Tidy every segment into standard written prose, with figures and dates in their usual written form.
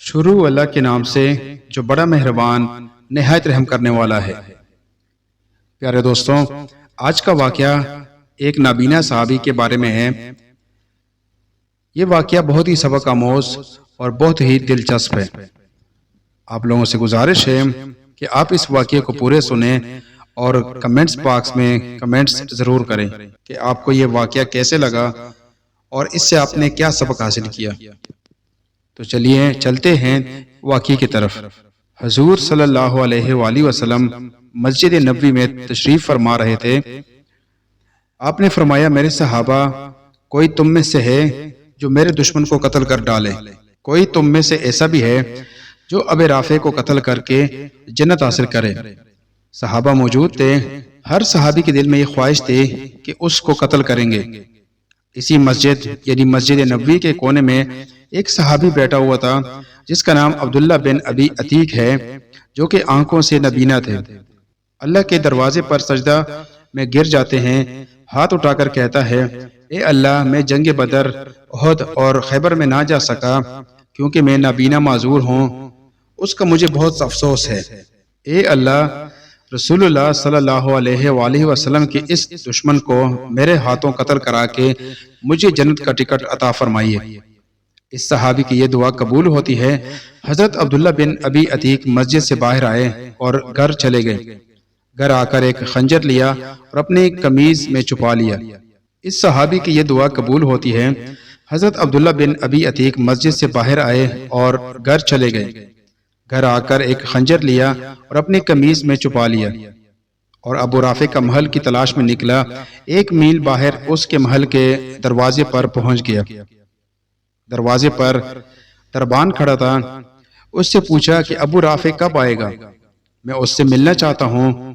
شروع اللہ کے نام سے جو بڑا مہربان نہایت رحم کرنے والا ہے۔ پیارے دوستوں، آج کا واقعہ ایک نابینا صحابی کے بارے میں ہے۔ یہ واقعہ بہت ہی سبق آموز اور بہت ہی دلچسپ ہے۔ آپ لوگوں سے گزارش ہے کہ آپ اس واقعے کو پورے سنیں اور کمنٹس باکس میں کمنٹس ضرور کریں کہ آپ کو یہ واقعہ کیسے لگا اور اس سے آپ نے کیا سبق حاصل کیا۔ تو چلیے چلتے ہیں واقعے کی طرف۔ حضور صلی اللہ علیہ وآلہ وسلم مسجد نبوی میں تشریف فرما رہے تھے۔ آپ نے فرمایا، میرے صحابہ، کوئی تم میں سے ہے جو میرے دشمن کو قتل کر ڈالے؟ کوئی تم میں سے ایسا بھی ہے جو ابو رافع کو قتل کر کے جنت حاصل کرے؟ صحابہ موجود تھے۔ ہر صحابی کے دل میں یہ خواہش تھی کہ اس کو قتل کریں گے۔ اسی مسجد یعنی مسجد نبوی کے کونے میں ایک صحابی بیٹھا ہوا تھا جس کا نام عبداللہ بن ابی عتیق ہے، جو کہ آنکھوں سے نابینا تھے۔ اللہ کے دروازے پر سجدہ میں گر جاتے ہیں، ہاتھ اٹھا کر کہتا ہے، اے اللہ، میں جنگ بدر، احد اور خیبر میں نہ جا سکا کیونکہ میں نابینا معذور ہوں، اس کا مجھے بہت افسوس ہے۔ اے اللہ، رسول اللہ صلی اللہ علیہ وآلہ وسلم کے اس دشمن کو میرے ہاتھوں قتل کرا کے مجھے جنت کا ٹکٹ عطا فرمائیے۔ اس صحابی کی یہ دعا قبول ہوتی ہے۔ حضرت عبداللہ بن ابی عتیق مسجد سے باہر آئے اور گھر چلے گئے۔ گھر آ کر ایک خنجر لیا اور اپنی قمیض میں چھپا لیا۔ اس صحابی کی یہ دعا قبول ہوتی ہے۔ حضرت عبداللہ بن ابی عتیق مسجد سے باہر آئے اور گھر چلے گئے۔ گھر آ کر ایک خنجر لیا اور اپنی قمیض میں چھپا لیا اور ابو رافع کا محل کی تلاش میں نکلا۔ 1 میل باہر اس کے محل کے دروازے پر پہنچ گیا۔ دروازے پر دربان کھڑا تھا۔ اس سے پوچھا کہ ابو رافع کب آئے گا؟ میں اس سے ملنا چاہتا ہوں۔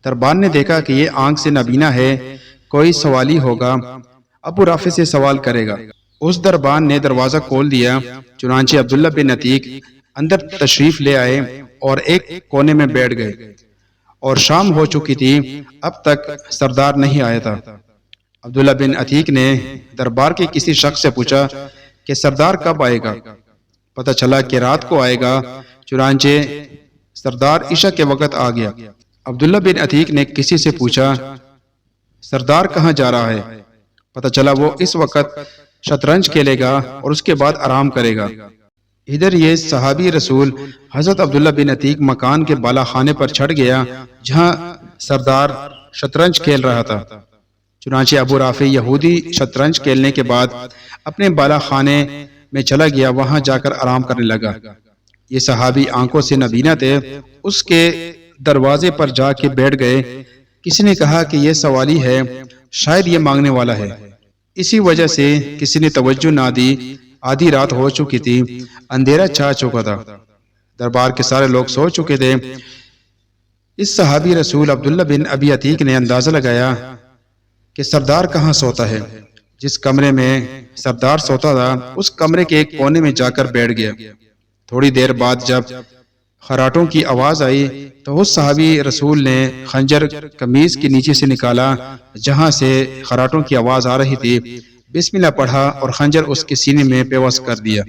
دربان نے دیکھا کہ یہ آنکھ سے نابینا ہے، کوئی سوالی ہوگا، ابو رافع سے سوال کرے گا۔ اس دربان نے دروازہ کھول دیا۔ چنانچہ عبداللہ بن عتیق اندر تشریف لے آئے اور ایک کونے میں بیٹھ گئے، اور شام ہو چکی تھی، اب تک سردار نہیں آیا تھا۔ عبداللہ بن عتیق نے دربار کے کسی شخص سے پوچھا کہ سردار کب آئے گا؟ پتہ چلا کہ رات کو آئے گا۔ چنانچہ سردار عشاء کے وقت آ گیا۔ عبداللہ بن عتیق نے کسی سے پوچھا، سردار کہاں جا رہا ہے؟ پتہ چلا وہ اس وقت شطرنج کھیلے گا اور اس کے بعد آرام کرے گا۔ ادھر یہ صحابی رسول حضرت عبداللہ بن عتیق مکان کے بالا خانے پر چڑھ گیا جہاں سردار شطرنج کھیل رہا تھا۔ چنانچہ ابو رافع یہودی شطرنج کھیلنے کے بعد اپنے بالا خانے میں چلا گیا، وہاں جا کر آرام کرنے لگا۔ یہ صحابی آنکھوں سے نابینا تھے، اس کے دروازے پر جا کے بیٹھ گئے۔ کسی نے کہا کہ یہ سوالی ہے، شاید یہ مانگنے والا ہے۔ اسی وجہ سے کسی نے توجہ نہ دی۔ آدھی رات ہو چکی تھی، اندھیرا چھا چکا تھا، دربار کے سارے لوگ سو چکے تھے۔ اس صحابی رسول عبداللہ بن ابی عتیق نے اندازہ لگایا کہ سردار کہاں سوتا ہے۔ جس کمرے میں سردار سوتا تھا اس کمرے کے ایک کونے میں جا کر بیٹھ گیا۔ تھوڑی دیر بعد جب خراٹوں کی آواز آئی تو اس صحابی رسول نے خنجر قمیض کے نیچے سے نکالا جہاں سے خراٹوں کی آواز آ رہی تھی، بسم اللہ پڑھا اور خنجر اس کے سینے میں پیوست کر دیا۔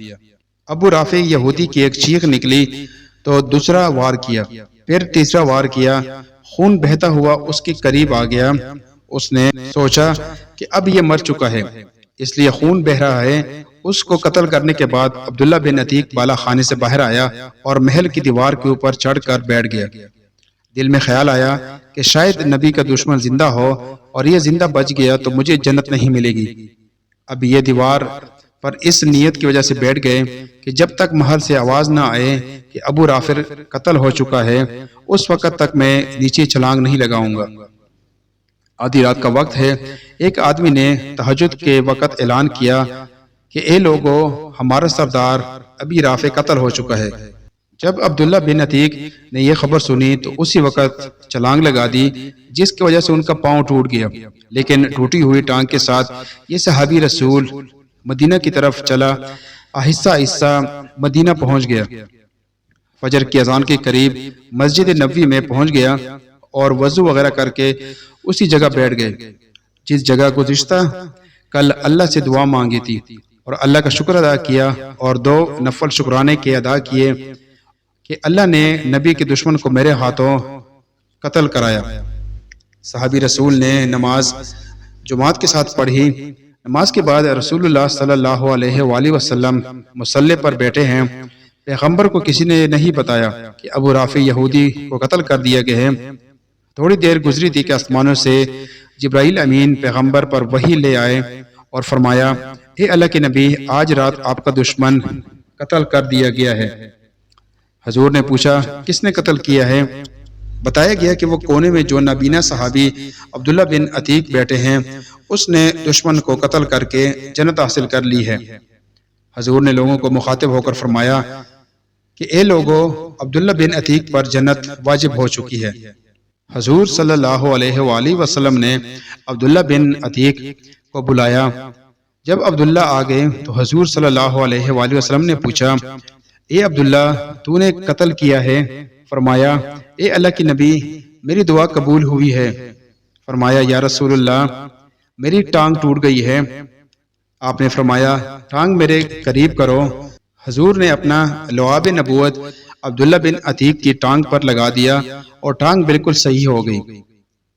ابو رافع یہودی کی ایک چیخ نکلی تو دوسرا وار کیا، پھر تیسرا وار کیا۔ خون بہتا ہوا اس کے قریب آ گیا۔ اس نے سوچا کہ اب یہ مر چکا ہے، اس لیے خون بہ رہا ہے۔ اس کو قتل کرنے کے بعد عبداللہ بن عتیق بالا خانے سے باہر آیا اور محل کی دیوار کے اوپر چڑھ کر بیٹھ گیا۔ دل میں خیال آیا کہ شاید نبی کا دشمن زندہ ہو اور یہ زندہ بچ گیا تو مجھے جنت نہیں ملے گی۔ اب یہ دیوار پر اس نیت کی وجہ سے بیٹھ گئے کہ جب تک محل سے آواز نہ آئے کہ ابو رافع قتل ہو چکا ہے اس وقت تک میں نیچے چھلانگ نہیں لگاؤں گا۔ آدھی رات کا وقت ہے۔ ایک آدمی نے تہجد کے وقت اعلان کیا کہ اے لوگو، ہمارا سردار ابو رافع قتل ہو چکا ہے۔ جب عبداللہ بن عتیق نے یہ خبر سنی تو اسی وقت چھلانگ لگا دی، جس کی وجہ سے ان کا پاؤں ٹوٹ گیا۔ لیکن ٹوٹی ہوئی ٹانگ کے ساتھ یہ صحابی رسول مدینہ کی طرف چلا، آہستہ آہستہ مدینہ پہنچ گیا۔ فجر کی اذان کے قریب مسجد نبوی میں پہنچ گیا اور وضو وغیرہ کر کے اسی جگہ بیٹھ گئے جس جگہ گزشتہ کل اللہ سے دعا مانگی تھی۔ اور اللہ کا شکر ادا کیا اور 2 نفل شکرانے کے ادا کیے کہ اللہ نے نبی کے دشمن کو میرے ہاتھوں قتل کرایا۔ صحابی رسول نے نماز جماعت کے ساتھ پڑھی۔ نماز کے بعد رسول اللہ صلی اللہ علیہ وآلہ وسلم مصلی پر بیٹھے ہیں۔ پیغمبر کو کسی نے نہیں بتایا کہ ابو رافع یہودی کو قتل کر دیا گیا ہے۔ تھوڑی دیر گزری تھی کہ آسمانوں سے جبرائیل امین پیغمبر پر وحی لے آئے اور فرمایا، اے اللہ کے نبی، آج رات آپ کا دشمن قتل کر دیا گیا ہے۔ حضور نے پوچھا، کس نے قتل کیا ہے؟ بتایا گیا کہ وہ کونے میں جو نابینا صحابی عبداللہ بن عتیق بیٹھے ہیں، اس نے دشمن کو قتل کر کے جنت حاصل کر لی ہے۔ حضور نے لوگوں کو مخاطب ہو کر فرمایا کہ اے لوگو، عبداللہ بن عتیق پر جنت واجب ہو چکی ہے۔ حضور صلی اللہ علیہ وآلہ وسلم نے عبداللہ بن عتیق کو بلایا۔ جب عبداللہ آ گئے تو حضور صلی اللہ علیہ وآلہ وسلم نے پوچھا، اے عبداللہ، تو نے قتل کیا ہے؟ فرمایا، اے اللہ کی نبی، میری دعا قبول ہوئی ہے۔ فرمایا، یا رسول اللہ، میری ٹانگ ٹوٹ گئی ہے۔ آپ نے فرمایا، ٹانگ میرے قریب کرو۔ حضور نے اپنا لعاب نبوت عبداللہ بن عتیق کی ٹانگ پر لگا دیا اور ٹانگ بالکل صحیح ہو گئی۔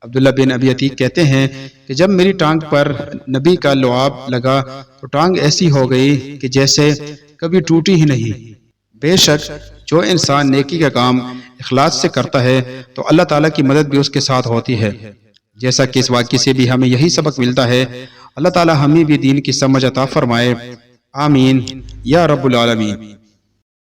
عبداللہ بن ابی عتیق کہتے ہیں کہ جب میری ٹانگ پر نبی کا لعاب لگا تو ٹانگ ایسی ہو گئی کہ جیسے کبھی ٹوٹی ہی نہیں۔ بے شک جو انسان نیکی کا کام اخلاص سے کرتا ہے تو اللہ تعالیٰ کی مدد بھی اس کے ساتھ ہوتی ہے۔ جیسا کہ اس واقعے سے بھی ہمیں یہی سبق ملتا ہے۔ اللہ تعالیٰ ہمیں بھی دین کی سمجھ عطا فرمائے، آمین یا رب العالمین۔